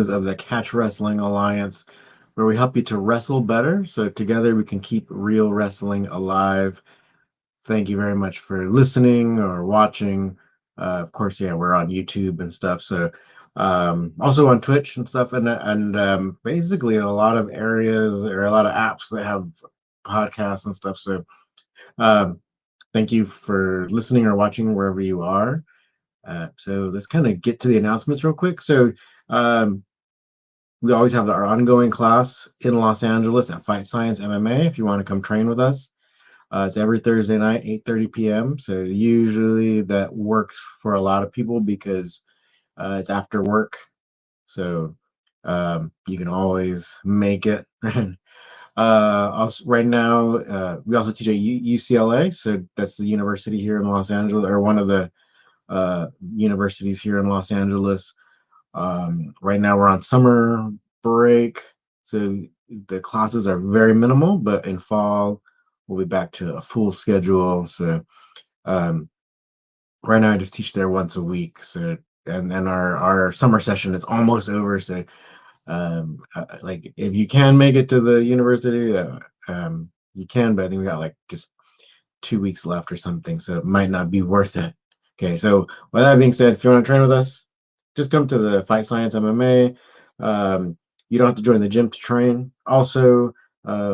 members of the Catch Wrestling Alliance, where we help you to wrestle better so together we can keep real wrestling alive. Thank you very much for listening or watching. Of course, yeah, we're on YouTube and stuff. So also on Twitch and stuff, and basically a lot of areas or a lot of apps that have podcasts and stuff. So um, thank you for listening or watching wherever you are. So let's kind of get to the announcements real quick. So um, we always have our ongoing class in Los Angeles at Fight Science MMA if you want to come train with us. It's every Thursday night, 8:30 p.m. So usually that works for a lot of people because it's after work. So you can always make it. Also, right now, we also teach at UCLA. So that's the university here in Los Angeles, or one of the universities here in Los Angeles. Right now we're on summer break, so the classes are very minimal, but in fall we'll be back to a full schedule. So um, right now I just teach there once a week. So and our summer session is almost over. So like if you can make it to the university, you can, but I think we got like just 2 weeks left or something, so it might not be worth it. Okay, so with that being said, if you want to train with us, just come to the Fight Science MMA. You don't have to join the gym to train. Also,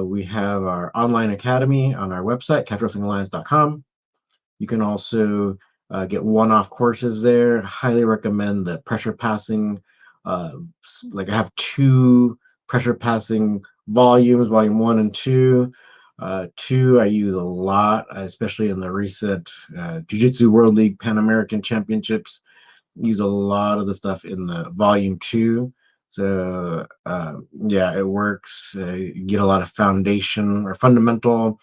we have our online academy on our website, catchwrestlingalliance.com. You can also get one-off courses there. Highly recommend the pressure passing. Like I have 2 pressure passing volumes, volume 1 and 2. 2 I use a lot, especially in the recent Jiu-Jitsu World League Pan American Championships. Use a lot of the stuff in the volume 2. So yeah, it works. You get a lot of foundation or fundamental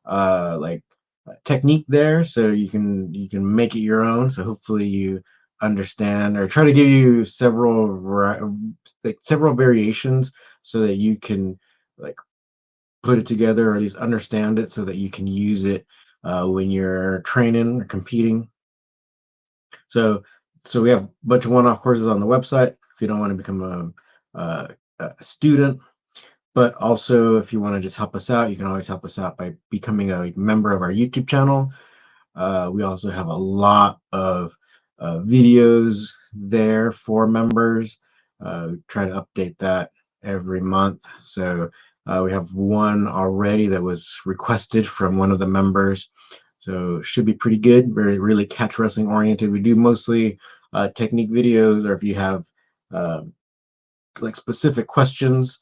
like technique there, so you can make it your own. So hopefully you understand, or try to give you several variations so that you can like put it together, or at least understand it so that you can use it when you're training or competing. So we have a bunch of one-off courses on the website if you don't want to become a student. But also, if you want to just help us out, you can always help us out by becoming a member of our YouTube channel. We also have a lot of videos there for members. Try to update that every month. So we have one already that was requested from one of the members. So should be pretty good. Very really catch wrestling oriented. We do mostly technique videos, or if you have like specific questions,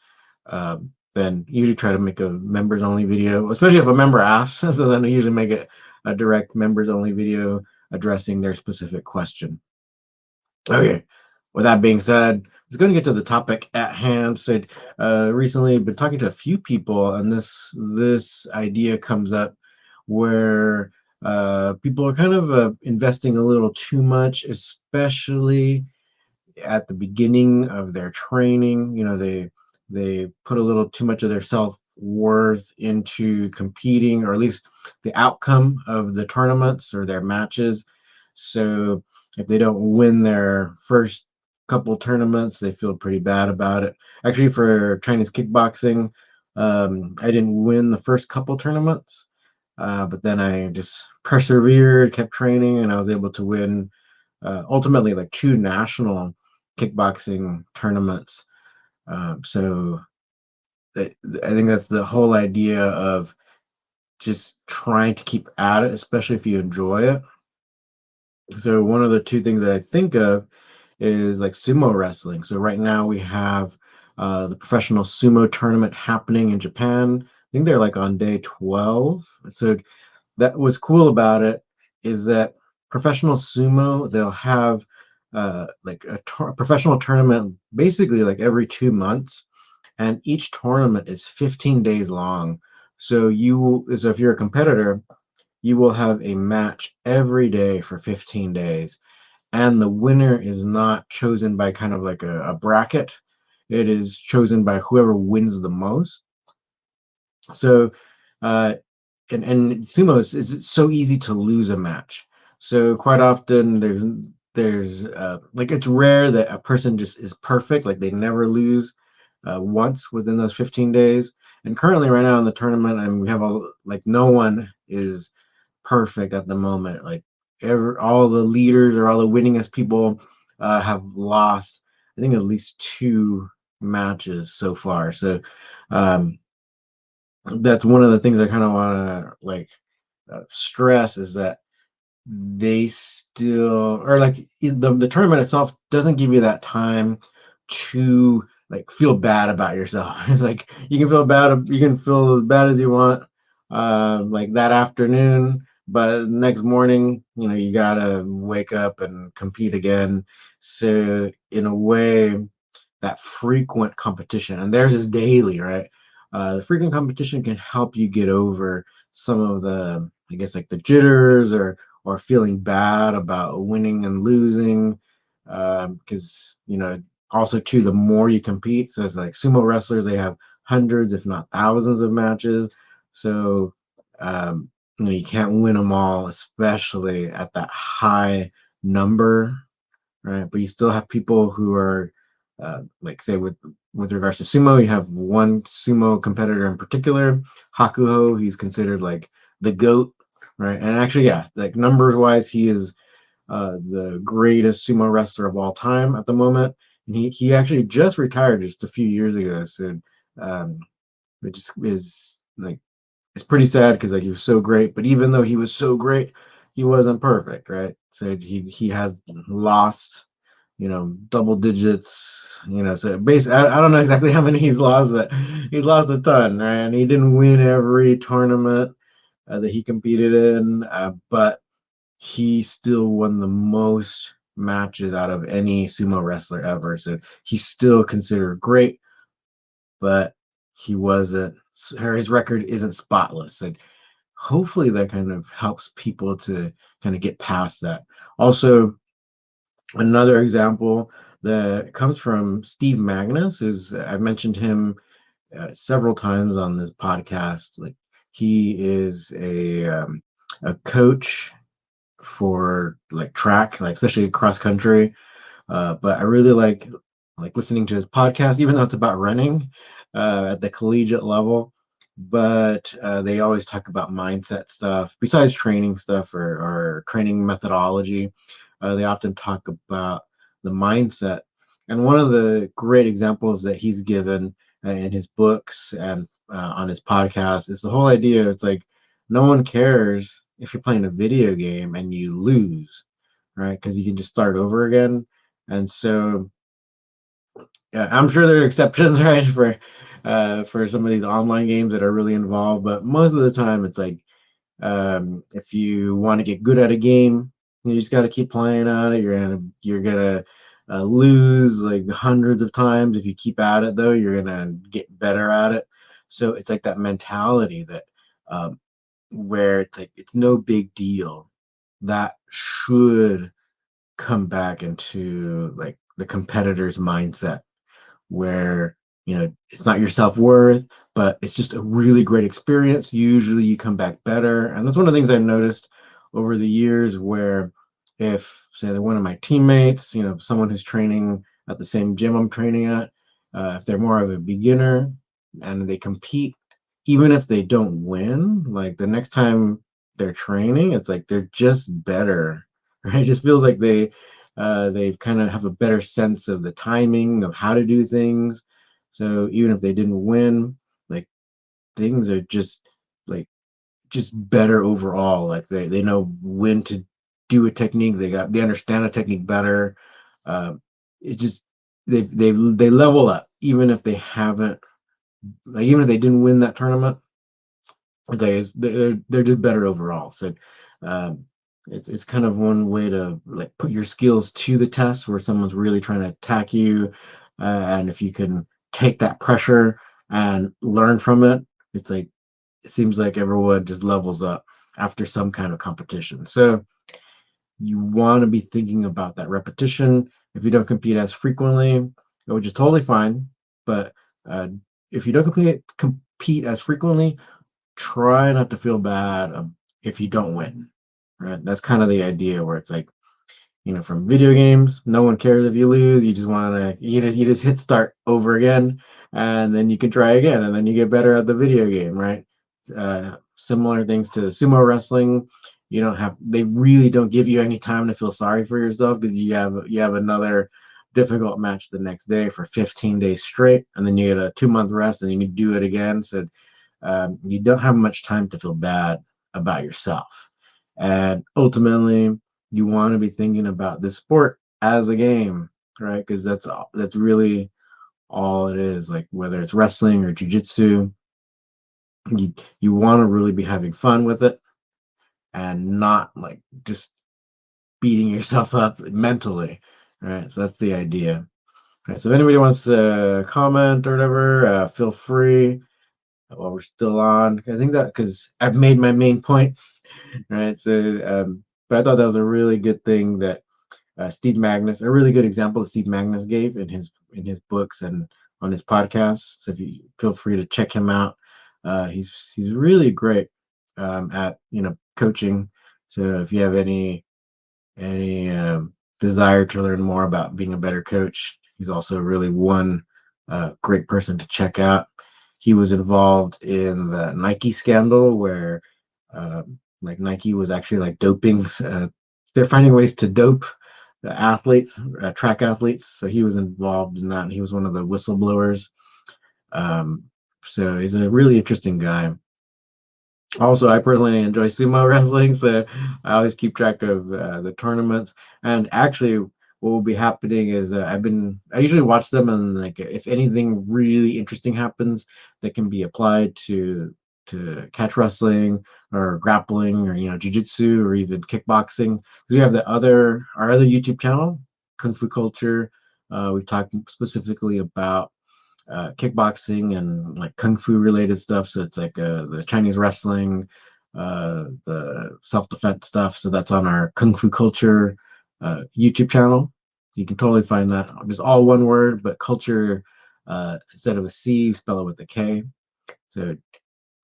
then usually try to make a members only video, especially if a member asks. So then we usually make it a direct members only video addressing their specific question. Okay, with that being said, let's go and get to the topic at hand. So recently I've been talking to a few people, and this idea comes up where people are kind of investing a little too much, especially at the beginning of their training. You know, they put a little too much of their self-worth into competing, or at least the outcome of the tournaments or their matches. So if they don't win their first couple tournaments, they feel pretty bad about it. Actually, for Chinese kickboxing, I didn't win the first couple tournaments, but then I just persevered, kept training, and I was able to win ultimately like 2 national kickboxing tournaments. So I think that's the whole idea of just trying to keep at it, especially if you enjoy it. So one of the 2 things that I think of is like sumo wrestling. So right now we have the professional sumo tournament happening in Japan. I think they're like on day 12. So that what's cool about it is that professional sumo, they'll have like a professional tournament basically like every 2 months, and each tournament is 15 days long. So if you're a competitor, you will have a match every day for 15 days, and the winner is not chosen by kind of like a bracket. It is chosen by whoever wins the most. So and sumo is so easy to lose a match. So quite often there's like it's rare that a person just is perfect, like they never lose once within those 15 days. And currently, right now in the tournament, and we have all like no one is perfect at the moment. Like all the leaders or all the winningest people have lost, I think, at least two matches so far. So um, that's one of the things I kind of want to like stress is that they still or like the tournament itself doesn't give you that time to like feel bad about yourself. It's like you can feel as bad as you want like that afternoon, but next morning, you gotta wake up and compete again. So in a way, that frequent competition, and theirs is daily, right? The frequent competition can help you get over some of the, I guess, like the jitters or feeling bad about winning and losing, because also too, the more you compete, so it's like sumo wrestlers, they have hundreds, if not thousands, of matches, so um, you can't win them all, especially at that high number, right? But you still have people who are like say with regards to sumo, you have one sumo competitor in particular, Hakuho. He's considered like the goat, right? And actually, yeah, like numbers wise, he is the greatest sumo wrestler of all time at the moment. And he actually just retired just a few years ago. So um, it just is like it's pretty sad because like he was so great, but even though he was so great, he wasn't perfect, right? So he has lost, double digits, so basically, I don't know exactly how many he's lost, but he's lost a ton, right? And he didn't win every tournament that he competed in, but he still won the most matches out of any sumo wrestler ever. So he's still considered great, but he wasn't, or his record isn't spotless. And hopefully that kind of helps people to kind of get past that. Also, another example that comes from Steve Magnus is I've mentioned him several times on this podcast. Like he is a coach for like track, like especially cross country. But I really like listening to his podcast, even though it's about running at the collegiate level. But they always talk about mindset stuff, besides training stuff or training methodology. They often talk about the mindset. And one of the great examples that he's given in his books and on his podcast is the whole idea. It's like no one cares if you're playing a video game and you lose, right? Because you can just start over again. And so yeah, I'm sure there are exceptions, right, for some of these online games that are really involved, but most of the time it's like if you want to get good at a game, you just got to keep playing at it. You're gonna lose like hundreds of times. If you keep at it, though, you're gonna get better at it. So it's like that mentality that um, where it's like it's no big deal. That should come back into like the competitor's mindset where it's not your self-worth, but it's just a really great experience. Usually you come back better, and that's one of the things I've noticed over the years, where if say they're one of my teammates, someone who's training at the same gym I'm training at, if they're more of a beginner and they compete, even if they don't win, like the next time they're training, it's like they're just better, right? It just feels like they've kind of have a better sense of the timing of how to do things. So even if they didn't win, like things are like just better overall. Like they know when to do a technique. They understand a technique better. It's just they level up even if they haven't, like even if they didn't win that tournament, they're just better overall. So um, it's kind of one way to like put your skills to the test where someone's really trying to attack you, and if you can take that pressure and learn from it, it's like it seems like everyone just levels up after some kind of competition. So you want to be thinking about that repetition. If you don't compete as frequently, which is totally fine, but uh, if you don't compete as frequently, try not to feel bad if you don't win, right? That's kind of the idea where it's like from video games. No one cares if you lose. You just want to, you just hit start over again, and then you can try again, and then you get better at the video game, right? Similar things to sumo wrestling. They really don't give you any time to feel sorry for yourself, because you have another difficult match the next day for 15 days straight, and then you get a 2 month rest, and you can do it again. So you don't have much time to feel bad about yourself. And ultimately, you want to be thinking about this sport as a game, right? Because that's really all it is. Like, whether it's wrestling or jujitsu, you want to really be having fun with it, and not like just beating yourself up mentally, right? So that's the idea. Right, so if anybody wants to comment or whatever, feel free while we're still on. I think that, because I've made my main point, right? So, but I thought that was a really good thing that Steve Magnus, a really good example that Steve Magnus gave in his books and on his podcast. So if you feel free to check him out, he's really great at coaching. So if you have any desire to learn more about being a better coach, he's also really one great person to check out. He was involved in the Nike scandal, where like Nike was actually like doping. They're finding ways to dope the athletes, track athletes. So he was involved in that. He was one of the whistleblowers. Um, so he's a really interesting guy. Also, I personally enjoy sumo wrestling, so I always keep track of the tournaments. And actually, what will be happening is I usually watch them, and like if anything really interesting happens that can be applied to catch wrestling or grappling or jujitsu or even kickboxing, because we have our other YouTube channel, Kung Fu Culture. We talk specifically about kickboxing and like kung fu related stuff. So it's like the Chinese wrestling, the self defense stuff. So that's on our Kung Fu Culture YouTube channel. You can totally find that. Just all one word, but culture, instead of a C, you spell it with a K. So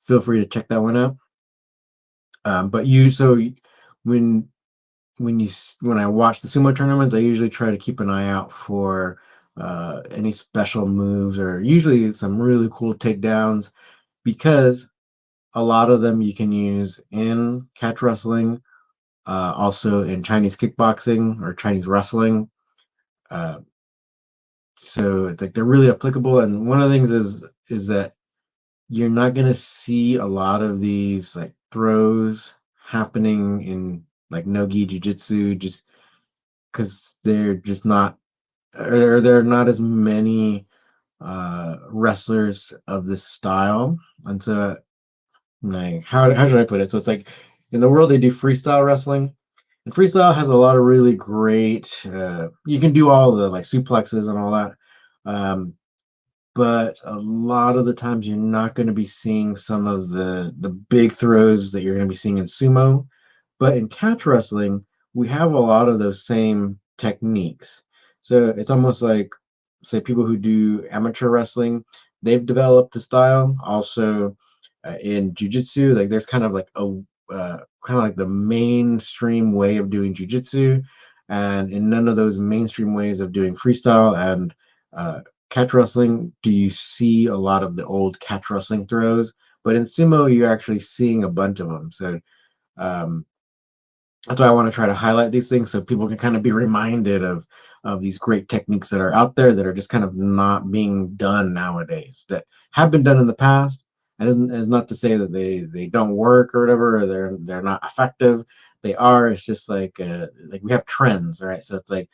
feel free to check that one out. But when when I watch the sumo tournaments, I usually try to keep an eye out for any special moves, or usually some really cool takedowns, because a lot of them you can use in catch wrestling, also in Chinese kickboxing or Chinese wrestling. Uh, so it's like they're really applicable. And one of the things is that you're not going to see a lot of these like throws happening in like nogi jiu-jitsu, just because they're just not, or there are not as many wrestlers of this style. And so, like, how should I put it? So it's like, in the world they do freestyle wrestling, and freestyle has a lot of really great you can do all the like suplexes and all that, um, but a lot of the times you're not going to be seeing some of the big throws that you're going to be seeing in sumo. But in catch wrestling, we have a lot of those same techniques. So it's almost like, say, people who do amateur wrestling, they've developed a style. Also, in jujitsu, like there's kind of like kind of like the mainstream way of doing jujitsu, and in none of those mainstream ways of doing freestyle and uh, catch wrestling do you see a lot of the old catch wrestling throws. But in sumo, you're actually seeing a bunch of them. So um, that's why I want to try to highlight these things, so people can kind of be reminded of these great techniques that are out there that are just kind of not being done nowadays, that have been done in the past. And it's not to say that they don't work or whatever, or they're not effective. They are. It's just like we have trends, right? So it's like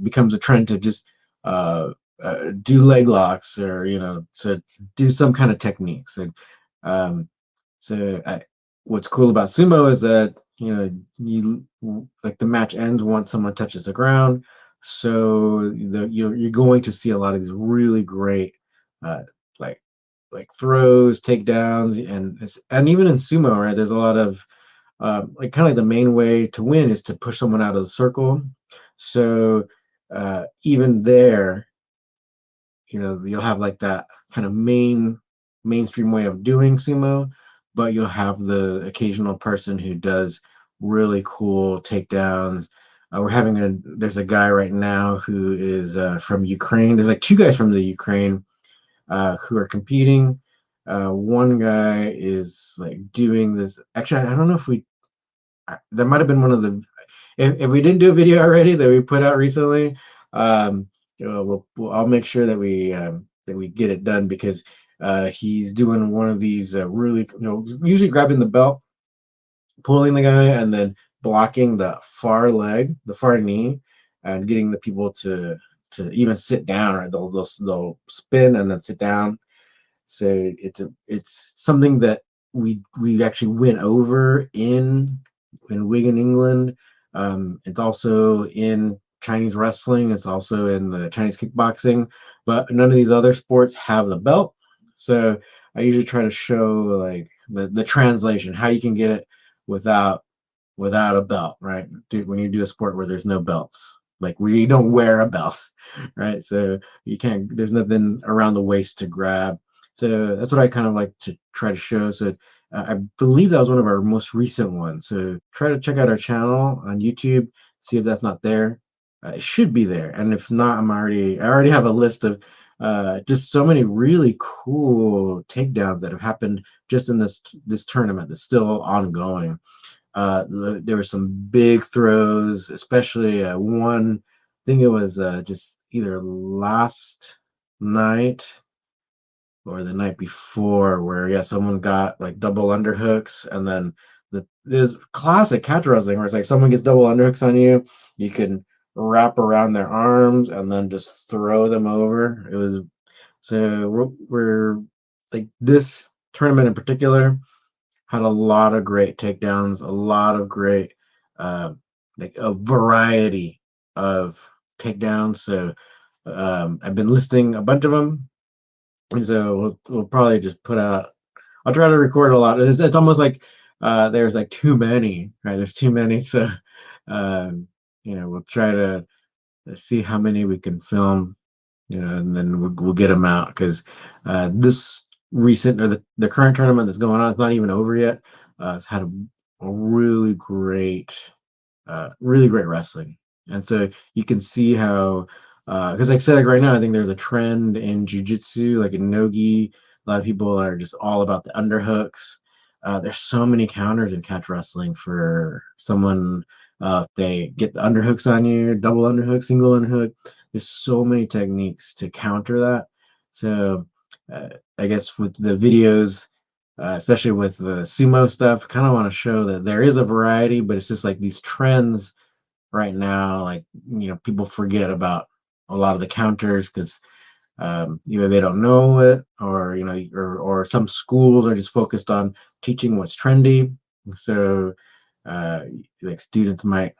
becomes a trend to just do leg locks, or to do some kind of techniques. And um, so what's cool about sumo is that you like the match ends once someone touches the ground. So you're going to see a lot of these really great uh, like throws, takedowns, and even in sumo, right? There's a lot of like kind of like the main way to win is to push someone out of the circle. So even there, you'll have like that kind of mainstream way of doing sumo, but you'll have the occasional person who does really cool takedowns, we're having a there's a guy right now who is from Ukraine. There's like two guys from the Ukraine who are competing. One guy is like doing this. Actually, I don't know if that might have been one of the if we didn't do a video already that we put out recently. um I'll make sure that we get it done, because he's doing one of these really, usually grabbing the belt, pulling the guy, and then blocking the far leg, the far knee, and getting the people to even sit down, or they'll spin and then sit down. So it's something that we actually went over in Wigan, England. It's also in Chinese wrestling. It's also in the Chinese kickboxing, but none of these other sports have the belt. So I usually try to show like the translation, how you can get it without a belt, right? Dude, when you do a sport where there's no belts, like we don't wear a belt, right? So you can't. There's nothing around the waist to grab. So that's what I kind of like to try to show. So I believe that was one of our most recent ones. So try to check out our channel on YouTube, see if that's not there. It should be there, and if not, I already have a list of just so many really cool takedowns that have happened just in this tournament that's still ongoing. There were some big throws, especially one. I think it was just either last night or the night before, where someone got like double underhooks, and then there's classic catch wrestling where it's like someone gets double underhooks on you, you can wrap around their arms and then just throw them over. It was so we're like this tournament in particular had a lot of great takedowns, a lot of great, uh, like a variety of takedowns. So I've been listing a bunch of them, and so we'll probably just put out. I'll try to record a lot. It's almost like there's like too many, right? There's too many, so um, we'll try to see how many we can film, and then we'll get them out, because this recent, or the current tournament that's going on, it's not even over yet. It's had a really great wrestling, and so you can see how, because like I said, like right now, I think there's a trend in jujitsu, like in nogi. A lot of people are just all about the underhooks. There's so many counters in catch wrestling for someone. If they get the underhooks on you, double underhook, single underhook, there's so many techniques to counter that. So I guess with the videos, especially with the sumo stuff, kind of want to show that there is a variety, but it's just like these trends right now. Like, people forget about a lot of the counters, because either they don't know it, or or some schools are just focused on teaching what's trendy. So like students might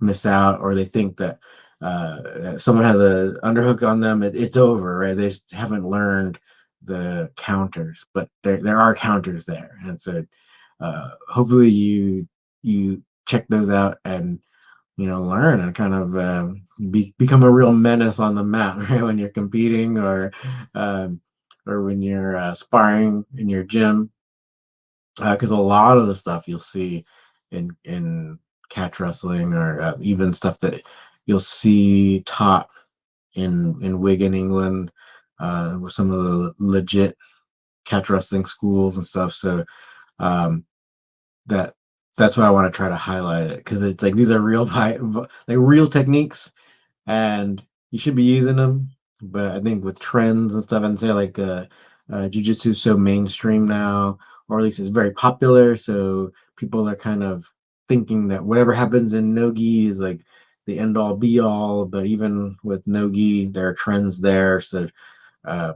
miss out, or they think that if someone has a underhook on them, it's over, right? They just haven't learned the counters, but there are counters there, and so hopefully you check those out, and learn, and kind of become a real menace on the mat, right? When you're competing, um, or when you're sparring in your gym, because a lot of the stuff you'll see in catch wrestling, or even stuff that you'll see taught in Wigan, England, with some of the legit catch wrestling schools and stuff. So um, that that's why I want to try to highlight it, because it's like these are like real techniques, and you should be using them. But I think with trends and stuff, and say like jujitsu is so mainstream now, or at least it's very popular, so people are kind of thinking that whatever happens in nogi is like the end all be all. But even with nogi, there are trends there. So uh,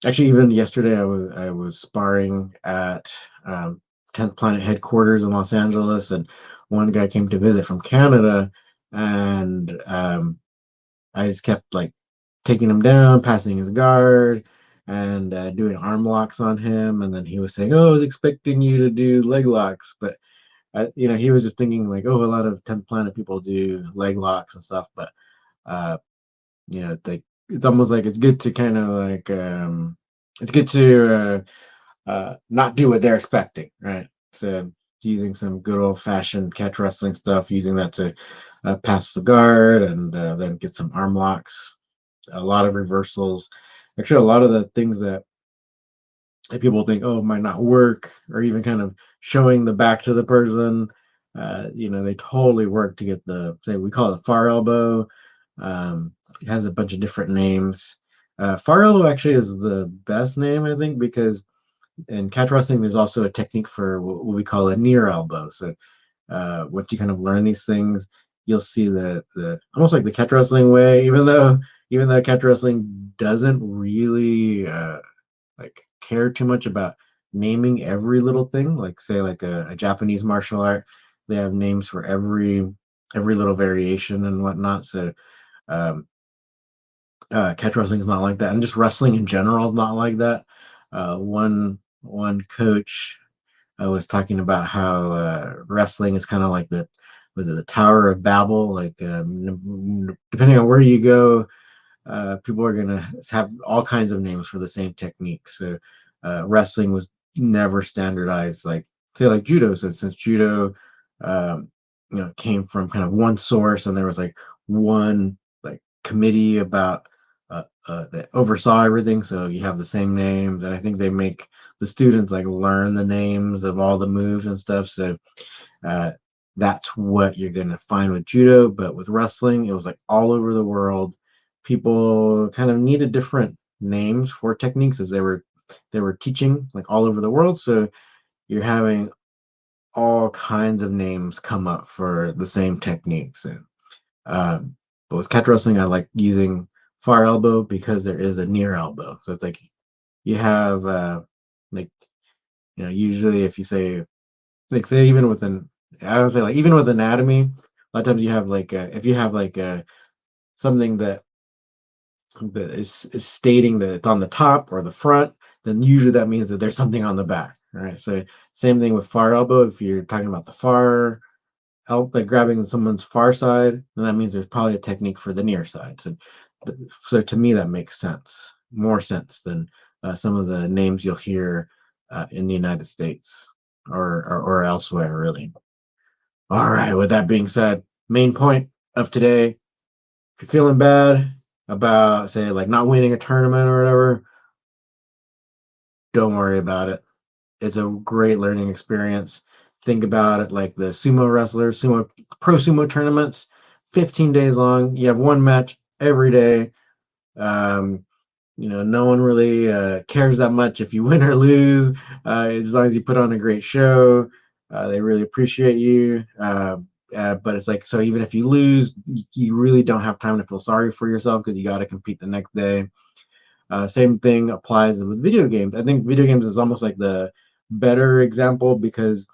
actually, even yesterday, I was sparring at 10th Planet headquarters in Los Angeles, and one guy came to visit from Canada, and I just kept like taking him down, passing his guard, and doing arm locks on him. And then he was saying, "Oh, I was expecting you to do leg locks," but he was just thinking like, "Oh, a lot of 10th Planet people do leg locks and stuff." But uh, it's almost like it's good to kind of like it's good to not do what they're expecting, right? So using some good old fashioned catch wrestling stuff, using that to past the guard, and then get some arm locks, a lot of reversals. Actually, a lot of the things that people think, oh, might not work, or even kind of showing the back to the person, they totally work to get the, say, we call it far elbow. It has a bunch of different names. Far elbow actually is the best name, I think, because in catch wrestling, there's also a technique for what we call a near elbow. So once you kind of learn these things, you'll see the almost like the catch wrestling way, even though catch wrestling doesn't really like care too much about naming every little thing. Like say like a Japanese martial art, they have names for every little variation and whatnot. So um, catch wrestling is not like that, and just wrestling in general is not like that. One coach was talking about how wrestling is kind of like the was it the Tower of Babel? Like depending on where you go, people are gonna have all kinds of names for the same technique. So wrestling was never standardized, like say like judo. So since judo, um, came from kind of one source, and there was like one like committee about that oversaw everything. So you have the same names, and I think they make the students like learn the names of all the moves and stuff. So uh, that's what you're gonna find with judo, but with wrestling, it was like all over the world. People kind of needed different names for techniques as they were teaching like all over the world. So you're having all kinds of names come up for the same techniques. And but with catch wrestling, I like using far elbow because there is a near elbow. So it's like you have like usually if you say like say even with an I would say like even with anatomy, a lot of times you have like if you have like something that is stating that it's on the top or the front, then usually that means that there's something on the back. Right. So same thing with far elbow. If you're talking about the far help like grabbing someone's far side, then that means there's probably a technique for the near side. So to me that makes sense, more sense than some of the names you'll hear in the United States or elsewhere, really. All right. With that being said, main point of today: if you're feeling bad about, say, like not winning a tournament or whatever, don't worry about it. It's a great learning experience. Think about it like the sumo wrestlers, sumo pro sumo tournaments, 15 days long. You have one match every day. Um, no one really cares that much if you win or lose, as long as you put on a great show. They really appreciate you. But it's like, so even if you lose, you really don't have time to feel sorry for yourself because you got to compete the next day. Same thing applies with video games. I think video games is almost like the better example because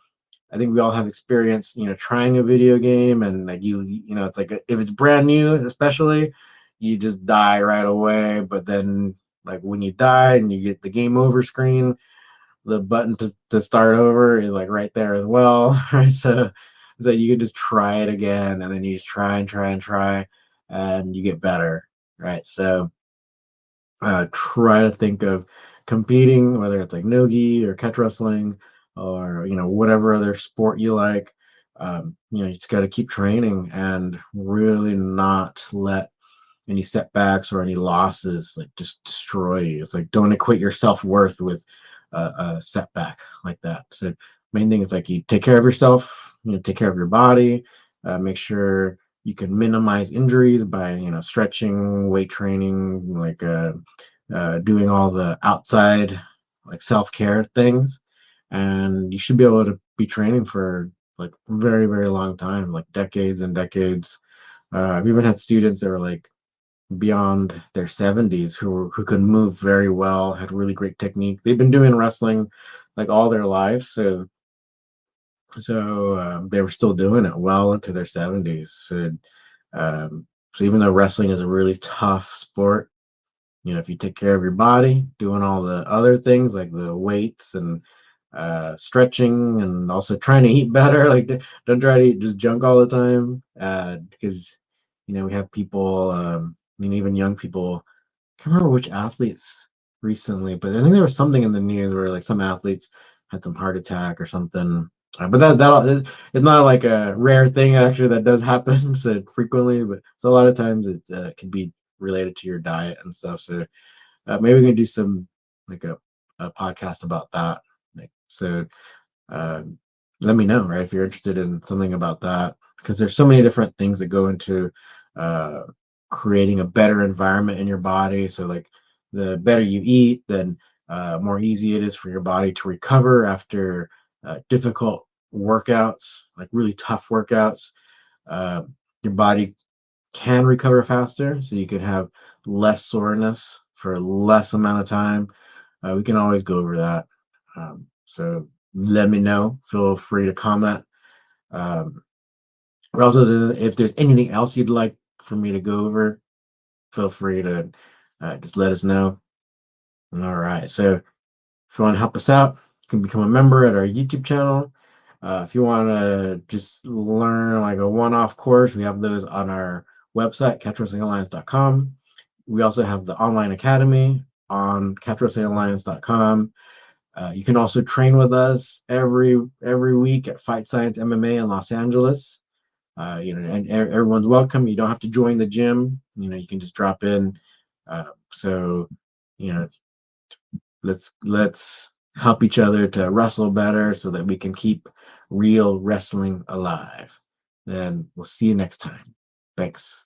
I think we all have experience, trying a video game, and like it's like if it's brand new, especially, you just die right away. But then, like when you die and you get the game over screen, the button to start over is like right there as well. Right, so you can just try it again, and then you just try and try and try, and you get better. Right, so try to think of competing, whether it's like nogi or catch wrestling or whatever other sport you like. You just got to keep training and really not let any setbacks or any losses like just destroy you. It's like don't equate your self-worth with a setback like that. So main thing is like you take care of yourself, take care of your body, make sure you can minimize injuries by stretching, weight training, like doing all the outside like self-care things, and you should be able to be training for like very very long time, like decades and decades. I've even had students that are like beyond their 70s who could move very well, had really great technique. They've been doing wrestling like all their lives, so they were still doing it well into their 70s. So even though wrestling is a really tough sport, if you take care of your body, doing all the other things like the weights and stretching, and also trying to eat better, like don't try to eat just junk all the time, because we have people, even young people. I can't remember which athletes recently, but I think there was something in the news where like some athletes had some heart attack or something. But it's not like a rare thing actually that does happen so frequently. But so a lot of times it can be related to your diet and stuff. So maybe we can do some like a podcast about that. Like, so um, let me know, right, if you're interested in something about that, because there's so many different things that go into uh, creating a better environment in your body. So like the better you eat, then more easy it is for your body to recover after difficult workouts, like really tough workouts. Uh, your body can recover faster, so you could have less soreness for less amount of time. We can always go over that. So let me know. Feel free to comment. Um, but also, if there's anything else you'd like for me to go over, feel free to just let us know. All right. So if you want to help us out, you can become a member at our YouTube channel. If you want to just learn like a one-off course, we have those on our website, catchwrestlingalliance.com. We also have the online academy on catchwrestlingalliance.com. You can also train with us every week at Fight Science MMA in Los Angeles. And everyone's welcome. You don't have to join the gym. You can just drop in. So, you know, let's help each other to wrestle better so that we can keep real wrestling alive. Then we'll see you next time. Thanks.